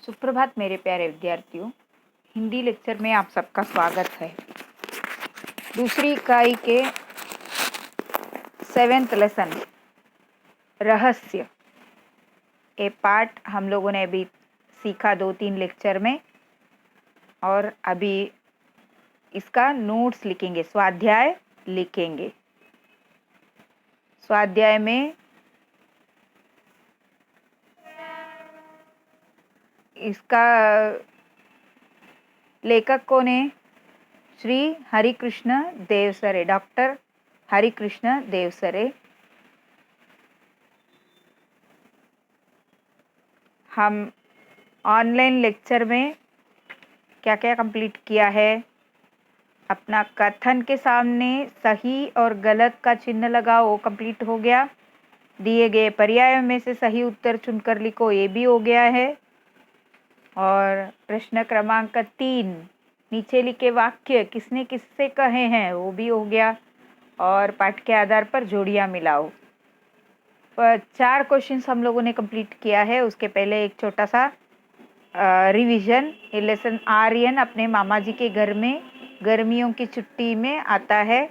सुप्रभात मेरे प्यारे विद्यार्थियों, हिंदी लेक्चर में आप सबका स्वागत है। दूसरी इकाई के 7th लेसन रहस्य ये पाठ हम लोगों ने अभी सीखा 2-3 लेक्चर में, और अभी इसका नोट्स लिखेंगे, स्वाध्याय लिखेंगे। स्वाध्याय में इसका लेखक कौन है? श्री हरिकृष्ण देवसरे, डॉक्टर हरिकृष्ण देवसरे। हम ऑनलाइन लेक्चर में क्या क्या कंप्लीट किया है? अपना कथन के सामने सही और गलत का चिन्ह लगाओ, वो कंप्लीट हो गया। दिए गए पर्यायों में से सही उत्तर चुनकर लिखो, ये भी हो गया है। और प्रश्न क्रमांक 3, नीचे लिखे वाक्य किसने किससे कहे हैं, वो भी हो गया। और पाठ के आधार पर जोड़ियां मिलाओ। 4 क्वेश्चंस हम लोगों ने कंप्लीट किया है। उसके पहले एक छोटा सा रिवीजन। ये लेसन आर्यन अपने मामा जी के घर में गर्मियों की छुट्टी में आता है,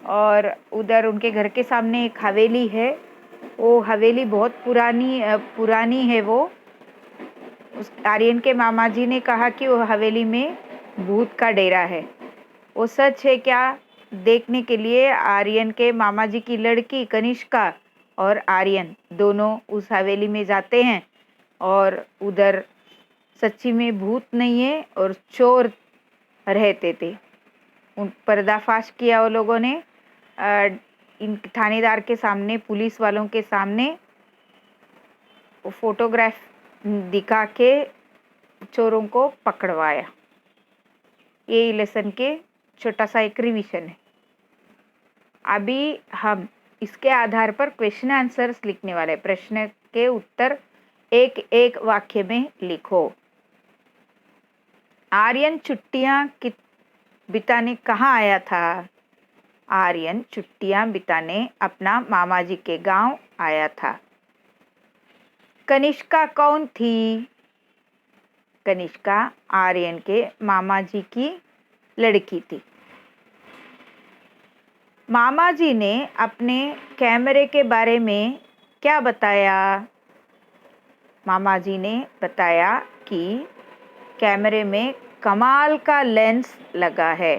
और उधर उनके घर के सामने एक हवेली है। वो हवेली बहुत पुरानी है। वो उस आर्यन के मामा जी ने कहा कि वो हवेली में भूत का डेरा है। वो सच है क्या? देखने के लिए आर्यन के मामा जी की लड़की कनिष्का और आर्यन दोनों उस हवेली में जाते हैं, और उधर सच्ची में भूत नहीं है और चोर रहते थे। उन पर्दाफाश किया वो लोगों ने, इन थानेदार के सामने, पुलिस वालों के सामने वो फोटोग्राफ दिखा के चोरों को पकड़वाया। ये लेसन के छोटा सा एक रिवीजन है। अभी हम इसके आधार पर क्वेश्चन आंसर्स लिखने वाले। प्रश्न के उत्तर एक एक वाक्य में लिखो। आर्यन छुट्टियां बिताने कहाँ आया था? आर्यन छुट्टियां बिताने अपना मामा जी के गांव आया था। कनिष्का कौन थी? कनिष्का आर्यन के मामा जी की लड़की थी। मामा जी ने अपने कैमरे के बारे में क्या बताया? मामा जी ने बताया कि कैमरे में कमाल का लेंस लगा है।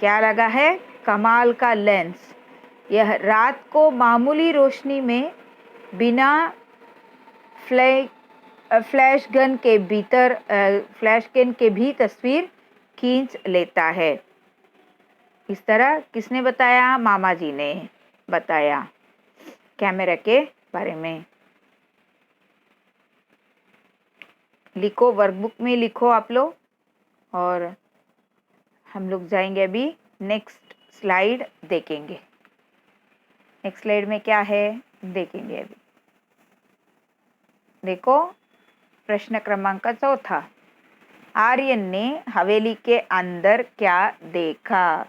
क्या लगा है? कमाल का लेंस। यह रात को मामूली रोशनी में बिना फ्लैश गन के भी तस्वीर खींच लेता है। इस तरह किसने बताया? मामा जी ने बताया कैमरा के बारे में। लिखो, वर्कबुक में लिखो आप लोग। और हम लोग जाएंगे अभी नेक्स्ट स्लाइड देखेंगे। नेक्स्ट स्लाइड में क्या है देखेंगे अभी। देखो, प्रश्न क्रमांक 4। आर्यन ने हवेली के अंदर क्या देखा?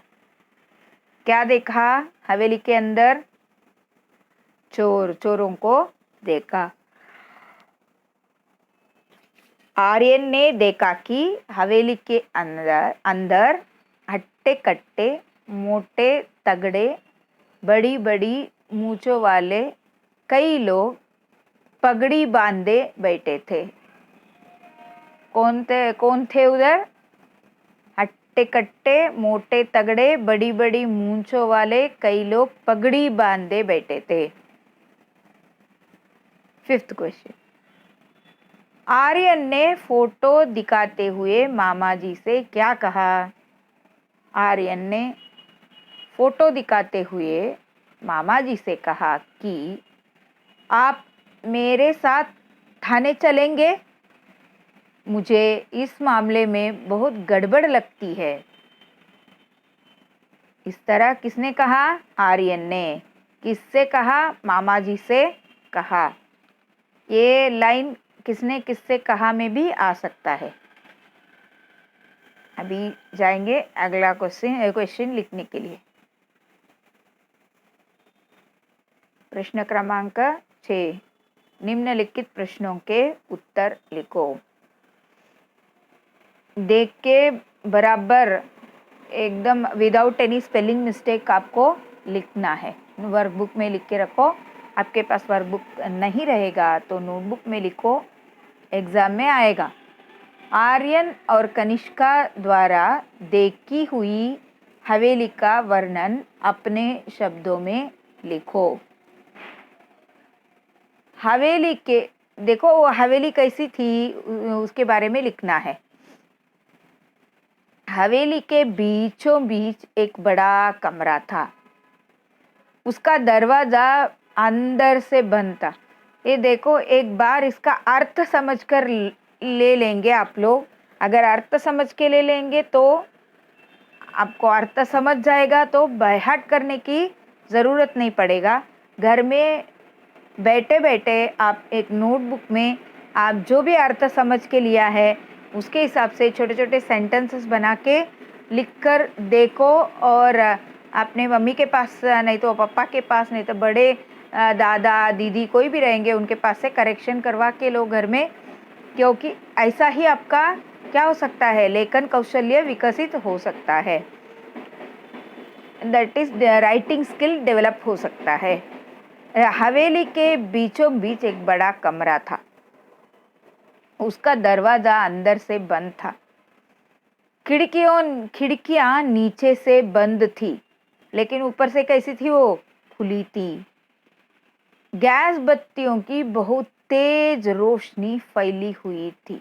क्या देखा? हवेली के अंदर चोरों को देखा। आर्यन ने देखा कि हवेली के अंदर हट्टे कट्टे, मोटे तगड़े, बड़ी बड़ी मूंछों वाले कई लोग पगड़ी बांधे बैठे थे। कौन थे उधर? हट्टे कट्टे, मोटे तगड़े, बड़ी बड़ी मूंछों वाले कई लोग पगड़ी बांधे बैठे थे। 5th question. आर्यन ने फोटो दिखाते हुए मामा जी से क्या कहा? आर्यन ने फोटो दिखाते हुए मामा जी से कहा कि आप मेरे साथ थाने चलेंगे? मुझे इस मामले में बहुत गड़बड़ लगती है। इस तरह किसने कहा? आर्यन ने। किससे कहा? मामा जी से कहा। ये लाइन किसने किससे कहा में भी आ सकता है। अभी जाएंगे अगला क्वेश्चन लिखने के लिए। प्रश्न क्रमांक 6, निम्नलिखित प्रश्नों के उत्तर लिखो। देख के बराबर एकदम विदाउट एनी स्पेलिंग मिस्टेक आपको लिखना है। वर्कबुक में लिख के रखो। आपके पास वर्कबुक नहीं रहेगा तो नोटबुक में लिखो, एग्ज़ाम में आएगा। आर्यन और कनिष्का द्वारा देखी हुई हवेली का वर्णन अपने शब्दों में लिखो। हवेली के देखो वो हवेली कैसी थी उसके बारे में लिखना है। हवेली के बीचों बीच एक बड़ा कमरा था। उसका दरवाज़ा अंदर से बंद था। ये देखो, एक बार इसका अर्थ समझकर ले लेंगे आप लोग। अगर अर्थ समझ के ले लेंगे तो आपको अर्थ समझ जाएगा तो बायहार्ट करने की ज़रूरत नहीं पड़ेगा। घर में बैठे बैठे आप एक नोटबुक में आप जो भी अर्थ समझ के लिया है उसके हिसाब से छोटे छोटे सेंटेंसेस बना के लिख कर देखो। और अपने मम्मी के पास नहीं तो पापा के पास, नहीं तो बड़े दादा दीदी कोई भी रहेंगे उनके पास से करेक्शन करवा के लो घर में, क्योंकि ऐसा ही आपका क्या हो सकता है, लेखन कौशल्य विकसित हो सकता है। That is writing skill develop हो सकता है। हवेली के बीचों बीच एक बड़ा कमरा था। उसका दरवाजा अंदर से बंद था। खिड़कियां नीचे से बंद थी, लेकिन ऊपर से कैसी थी, वो खुली थी। गैस बत्तियों की बहुत तेज रोशनी फैली हुई थी।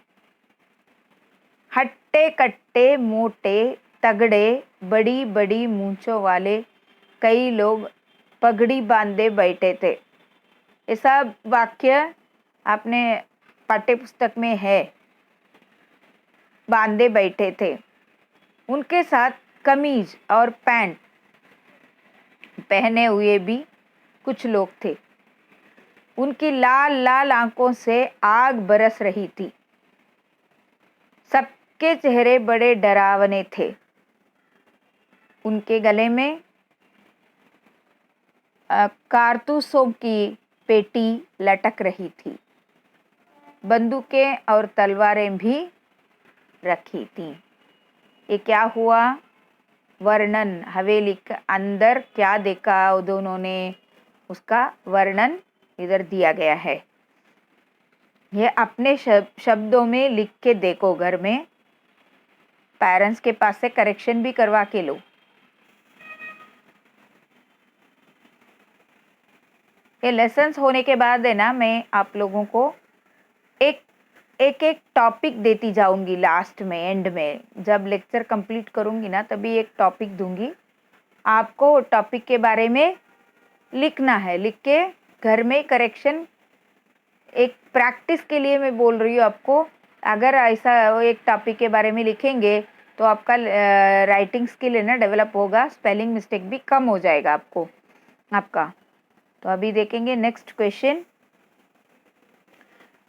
हट्टे कट्टे मोटे तगड़े बड़ी बड़ी मूंछों वाले कई लोग पगड़ी बांधे बैठे थे। ऐसा वाक्य आपने पाठ्य पुस्तक में है, बांधे बैठे थे। उनके साथ कमीज और पैंट पहने हुए भी कुछ लोग थे। उनकी लाल लाल आंखों से आग बरस रही थी। सबके चेहरे बड़े डरावने थे। उनके गले में कारतूसों की पेटी लटक रही थी। बंदूकें और तलवारें भी रखी थी। ये क्या हुआ, वर्णन, हवेली के अंदर क्या देखा दोनों ने, उसका वर्णन इधर दिया गया है। ये अपने शब्दों में लिख के देखो घर में। पेरेंट्स के पास से करेक्शन भी करवा के लो। ये लेसन्स होने के बाद है ना, मैं आप लोगों को एक एक टॉपिक देती जाऊंगी लास्ट में, एंड में जब लेक्चर कंप्लीट करूंगी ना तभी एक टॉपिक दूंगी आपको। टॉपिक के बारे में लिखना है, लिख के घर में करेक्शन, एक प्रैक्टिस के लिए मैं बोल रही हूँ आपको। अगर ऐसा एक टॉपिक के बारे में लिखेंगे तो आपका राइटिंग स्किल है ना डेवलप होगा, स्पेलिंग मिस्टेक भी कम हो जाएगा आपका। तो अभी देखेंगे नेक्स्ट क्वेश्चन।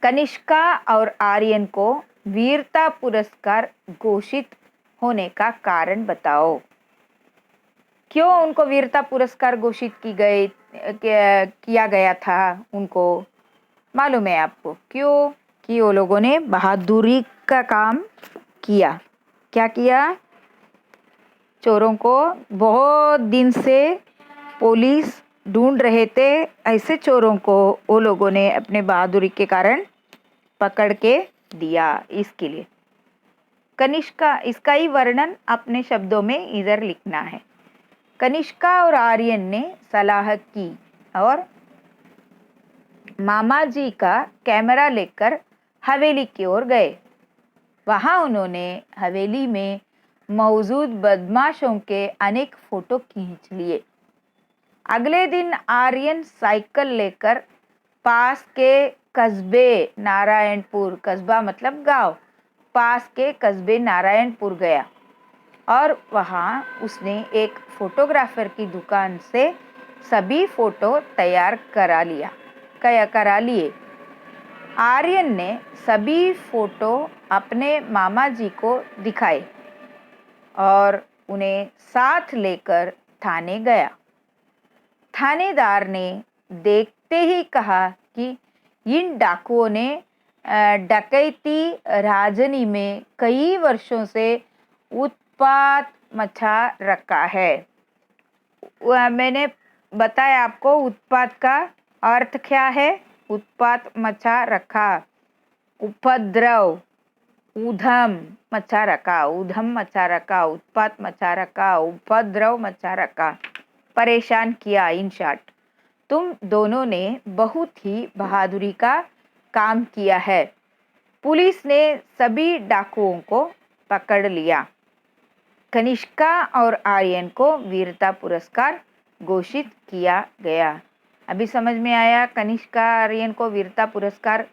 कनिष्का और आर्यन को वीरता पुरस्कार घोषित होने का कारण बताओ। क्यों उनको वीरता पुरस्कार घोषित किया गया था, उनको मालूम है आपको क्यों? कि वो लोगों ने बहादुरी का काम किया। क्या किया? चोरों को बहुत दिन से पुलिस ढूंढ रहे थे, ऐसे चोरों को वो लोगों ने अपने बहादुरी के कारण पकड़ के दिया, इसके लिए। कनिष्का, इसका ही वर्णन अपने शब्दों में इधर लिखना है। कनिष्का और आर्यन ने सलाह की और मामा जी का कैमरा लेकर हवेली की ओर गए। वहां उन्होंने हवेली में मौजूद बदमाशों के अनेक फोटो खींच लिए। अगले दिन आर्यन साइकिल लेकर पास के कस्बे नारायणपुर, कस्बा मतलब गांव, पास के कस्बे नारायणपुर गया और वहां उसने एक फोटोग्राफर की दुकान से सभी फोटो तैयार करा लिए। आर्यन ने सभी फोटो अपने मामा जी को दिखाए और उन्हें साथ लेकर थाने गया। थानेदार ने देखते ही कहा कि इन डाकुओं ने डकैती राजनी में कई वर्षों से उत्पात मचा रखा है। मैंने बताया आपको उत्पात का अर्थ क्या है। उत्पात मचा रखा, उपद्रव, ऊधम मचा रखा, ऊधम मचा रखा, उत्पात मचा रखा, उपद्रव मचा रखा, परेशान किया। इन शॉर्ट, तुम दोनों ने बहुत ही बहादुरी का काम किया है। पुलिस ने सभी डाकुओं को पकड़ लिया। कनिष्का और आर्यन को वीरता पुरस्कार घोषित किया गया। अभी समझ में आया कनिष्का आर्यन को वीरता पुरस्कार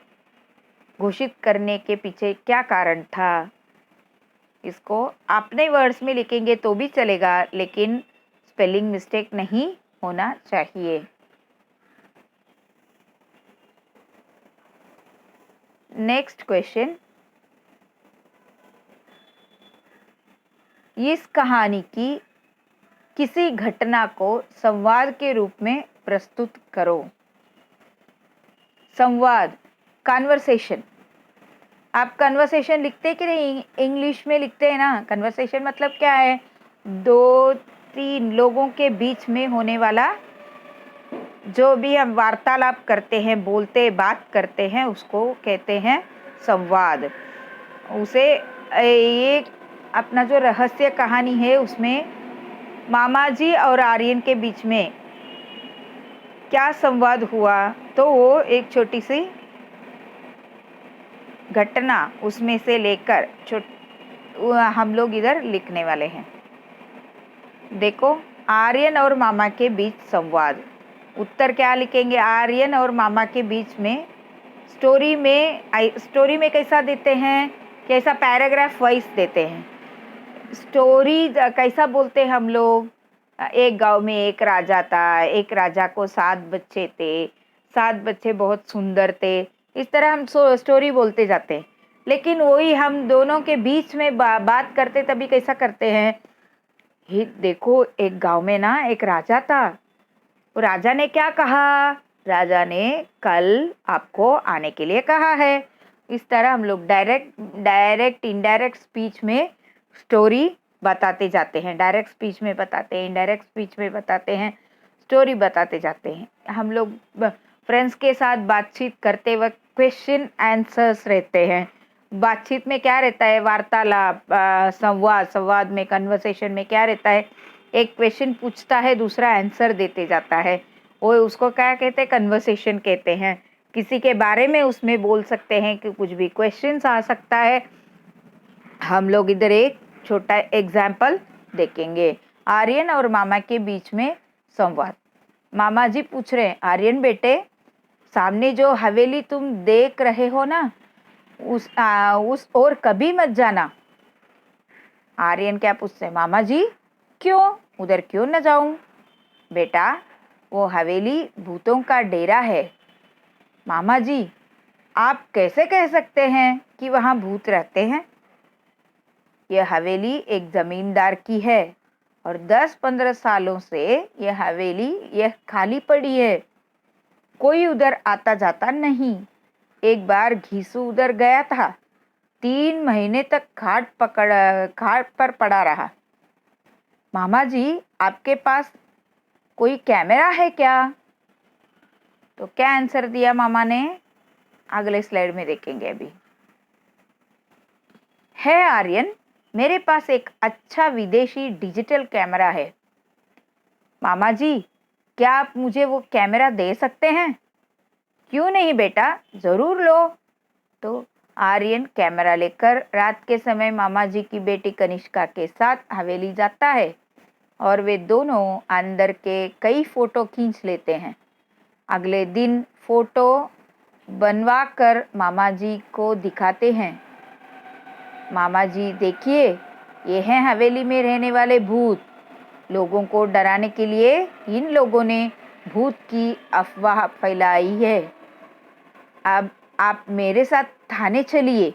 घोषित करने के पीछे क्या कारण था। इसको अपने वर्ड्स में लिखेंगे तो भी चलेगा, लेकिन स्पेलिंग मिस्टेक नहीं होना चाहिए। नेक्स्ट क्वेश्चन, इस कहानी की किसी घटना को संवाद के रूप में प्रस्तुत करो। संवाद, कन्वर्सेशन। आप कन्वर्सेशन लिखते कि नहीं? इंग्लिश में लिखते हैं ना। कन्वर्सेशन मतलब क्या है? 2-3 लोगों के बीच में होने वाला जो भी हम वार्तालाप करते हैं, बोलते बात करते हैं, उसको कहते हैं संवाद। उसे एक अपना जो रहस्य कहानी है उसमें मामा जी और आर्यन के बीच में क्या संवाद हुआ, तो वो एक छोटी सी घटना उसमें से लेकर हम लोग इधर लिखने वाले हैं। देखो, आर्यन और मामा के बीच संवाद। उत्तर क्या लिखेंगे? आर्यन और मामा के बीच में। स्टोरी में कैसा देते हैं? कैसा पैराग्राफ वाइज देते हैं। स्टोरी कैसा बोलते हैं हम लोग? एक गांव में एक राजा था, एक राजा को 7 बच्चे थे, 7 बच्चे बहुत सुंदर थे। इस तरह हम स्टोरी बोलते जाते हैं। लेकिन वही हम दोनों के बीच में बात करते तभी कैसा करते हैं? देखो, एक गांव में ना एक राजा था। वो राजा ने क्या कहा? राजा ने कल आपको आने के लिए कहा है। इस तरह हम लोग डायरेक्ट इनडायरेक्ट स्पीच में स्टोरी बताते जाते हैं। डायरेक्ट स्पीच में बताते हैं, इनडायरेक्ट स्पीच में बताते हैं, स्टोरी बताते जाते हैं। हम लोग फ्रेंड्स के साथ बातचीत करते वक्त क्वेश्चन आंसर्स रहते हैं। बातचीत में क्या रहता है? वार्तालाप, संवाद में, कन्वर्सेशन में क्या रहता है? एक क्वेश्चन पूछता है, दूसरा आंसर देते जाता है। वो उसको क्या कहते हैं? कन्वर्सेशन कहते हैं। किसी के बारे में उसमें बोल सकते हैं कि कुछ भी क्वेश्चंस आ सकता है। हम लोग इधर एक छोटा एग्जाम्पल देखेंगे। आर्यन और मामा के बीच में संवाद। मामा जी पूछ रहे हैं, आर्यन बेटे, सामने जो हवेली तुम देख रहे हो ना, उस और कभी मत जाना। आर्यन क्या पूछते हैं? मामा जी, क्यों? उधर क्यों न जाऊं? बेटा, वो हवेली भूतों का डेरा है। मामा जी, आप कैसे कह सकते हैं कि वहां भूत रहते हैं? यह हवेली एक जमींदार की है और 10-15 सालों से यह खाली पड़ी है। कोई उधर आता जाता नहीं। एक बार घीसू उधर गया था, 3 महीने तक खाट पर पड़ा रहा। मामा जी, आपके पास कोई कैमरा है क्या? तो क्या आंसर दिया मामा ने? अगले स्लाइड में देखेंगे। अभी है आर्यन, मेरे पास एक अच्छा विदेशी डिजिटल कैमरा है। मामा जी, क्या आप मुझे वो कैमरा दे सकते हैं? क्यों नहीं बेटा, जरूर लो। तो आर्यन कैमरा लेकर रात के समय मामा जी की बेटी कनिष्का के साथ हवेली जाता है और वे दोनों अंदर के कई फोटो खींच लेते हैं। अगले दिन फोटो बनवा कर मामा जी को दिखाते हैं। मामा जी, देखिए, ये हैं हवेली में रहने वाले भूत। लोगों को डराने के लिए इन लोगों ने भूत की अफवाह फैलाई है। अब आप मेरे साथ थाने चलिए।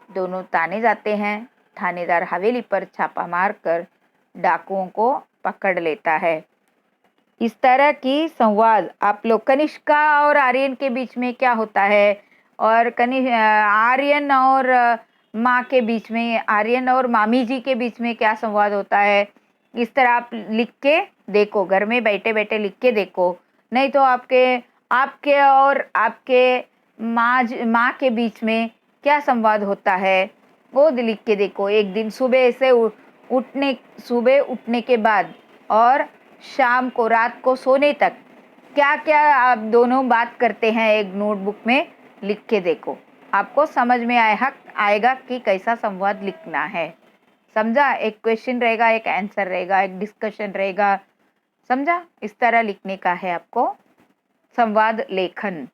दोनों थाने जाते हैं। थानेदार हवेली पर छापा मारकर डाकुओं को पकड़ लेता है। इस तरह की संवाद आप लोग। कनिष्का और आर्यन के बीच में क्या होता है? और आर्यन और माँ के बीच में, आर्यन और मामी जी के बीच में क्या संवाद होता है। इस तरह आप लिख के देखो, घर में बैठे बैठे लिख के देखो। नहीं तो आपके और आपके माँ के बीच में क्या संवाद होता है वो लिख के देखो। एक दिन सुबह से सुबह उठने के बाद और शाम को, रात को सोने तक क्या क्या आप दोनों बात करते हैं, एक नोटबुक में लिख के देखो। आपको समझ में आएगा कि कैसा संवाद लिखना है। समझा? एक क्वेश्चन रहेगा, एक आंसर रहेगा, एक डिस्कशन रहेगा। समझा? इस तरह लिखने का है आपको संवाद लेखन।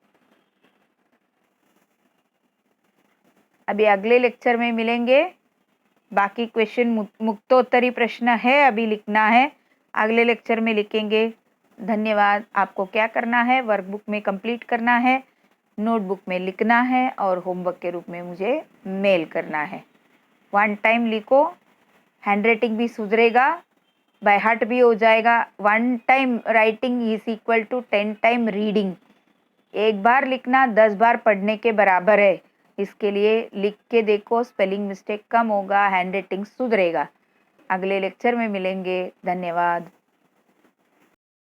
अभी अगले लेक्चर में मिलेंगे। बाकी क्वेश्चन मुक्तोत्तरी प्रश्न है, अभी लिखना है, अगले लेक्चर में लिखेंगे। धन्यवाद। आपको क्या करना है, वर्कबुक में कंप्लीट करना है, नोटबुक में लिखना है और होमवर्क के रूप में मुझे मेल करना है। 1 टाइम लिखो, हैंडराइटिंग भी सुधरेगा, बाय हार्ट भी हो जाएगा। 1 time writing is equal to 10 time reading. एक बार लिखना 10 बार पढ़ने के बराबर है। इसके लिए लिख के देखो, स्पेलिंग मिस्टेक कम होगा, हैंडराइटिंग सुधरेगा। अगले लेक्चर में मिलेंगे। धन्यवाद।